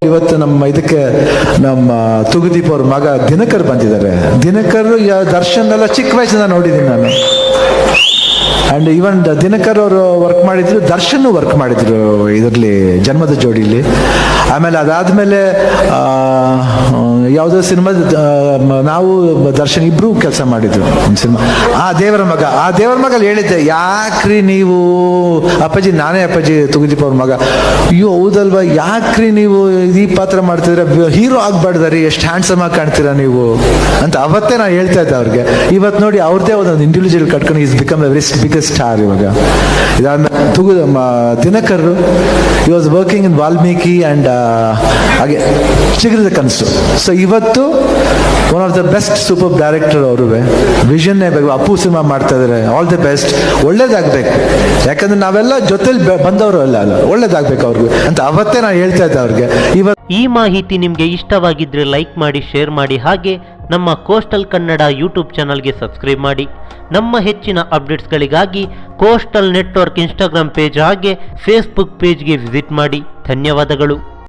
ಇವತ್ತು ನಮ್ಮ ಇದಕ್ಕೆ ನಮ್ಮ ತೂಗುದೀಪ್ ಅವ್ರ ಮಗ ದಿನಕರ್ ಬಂದಿದ್ದಾರೆ. ದಿನಕರ್ ದರ್ಶನ್ ಎಲ್ಲ ಚಿಕ್ಕ ವಯಸ್ಸಿಂದ ನೋಡಿದ್ದೀನಿ ನಾನು. ಆ್ಯಂಡ್ ಈವನ್ ದಿನಕರ್ ಅವರು ವರ್ಕ್ ಮಾಡಿದ್ರು, ದರ್ಶನ್ ವರ್ಕ್ ಮಾಡಿದ್ರು ಇದರಲ್ಲಿ ಜನ್ಮದ ಜೋಡಿಲಿ. ಆಮೇಲೆ ಅದಾದಮೇಲೆ ಯಾವುದೋ ಸಿನಿಮಾ ನಾವು ದರ್ಶನ್ ಇಬ್ಬರು ಕೆಲಸ ಮಾಡಿದ್ರು ಒಂದು ಸಿನಿಮಾ, ಆ ದೇವರ ಮಗಲ್ಲಿ ಹೇಳಿದ್ದೆ, ಯಾಕ್ರಿ ನೀವು ಅಪ್ಪಾಜಿ, ನಾನೇ ಅಪ್ಪಾಜಿ ತೂಗುದೀಪ್ ಅವ್ರ ಮಗ, ಅಯ್ಯೋ ಹೌದಲ್ವಾ, ಯಾಕ್ರಿ ನೀವು ಈ ಪಾತ್ರ ಮಾಡ್ತಿದ್ರೆ, ಹೀರೋ ಆಗ್ಬಾರ್ದಾರಿ, ಎಷ್ಟು ಹ್ಯಾಂಡ್ಸಮ್ ಆಗಿ ಕಾಣ್ತೀರಾ ನೀವು ಅಂತ ಅವತ್ತೇ ನಾನು ಹೇಳ್ತಾ ಇದ್ದೆ ಅವ್ರಿಗೆ. ಇವತ್ತು ನೋಡಿ ಅವ್ರದ್ದೇ ಒಂದು ಇಂಡಿವಿಜುವಲ್ ಕಟ್ಕೊಂಡು is become A very biggest star ಇವಾಗ. ಇದಾದ್ಮೇಲೆ ದಿನಕರ್ ಈ was working in Valmiki and ಹಾಗೆ ಚಿಗುರಿದ ಕನಸು. ಸೊ ಇವತ್ತು one of the best super director ಅವರು. ವಿಷನ್ನೇ ಬೇಕು. ಅಪ್ಪು ಸಿನಿಮಾ ಮಾಡ್ತಾ ಇದ್ದಾರೆ, ಆಲ್ ದಿ ಬೆಸ್ಟ್, ಒಳ್ಳೇದಾಗಬೇಕು. ಯಾಕಂದ್ರೆ ನಾವೆಲ್ಲ ಜೊತೆಲಿ ಬಂದವರು ಅಲ್ಲ, ಒಳ್ಳೇದಾಗಬೇಕು ಅವ್ರಿಗೆ ಅಂತ ಅವತ್ತೇ ನಾನು ಹೇಳ್ತಾ ಇದ್ದೆ ಅವ್ರಿಗೆ. ಈ ಮಾಹಿತಿ ನಿಮಗೆ ಇಷ್ಟವಾಗಿದ್ರೆ ಲೈಕ್ ಮಾಡಿ, ಶೇರ್ ಮಾಡಿ, ಹಾಗೆ ನಮ್ಮ ಕೋಸ್ಟಲ್ ಕನ್ನಡ ಯೂಟ್ಯೂಬ್ ಚಾನಲ್ಗೆ ಸಬ್ಸ್ಕ್ರೈಬ್ ಮಾಡಿ. ನಮ್ಮ ಹೆಚ್ಚಿನ ಅಪ್ಡೇಟ್ಸ್ಗಳಿಗಾಗಿ ಕೋಸ್ಟಲ್ ನೆಟ್ವರ್ಕ್ ಇನ್ಸ್ಟಾಗ್ರಾಮ್ ಪೇಜ್ ಹಾಗೆ ಫೇಸ್ಬುಕ್ ಪೇಜ್ಗೆ ವಿಸಿಟ್ ಮಾಡಿ. ಧನ್ಯವಾದಗಳು.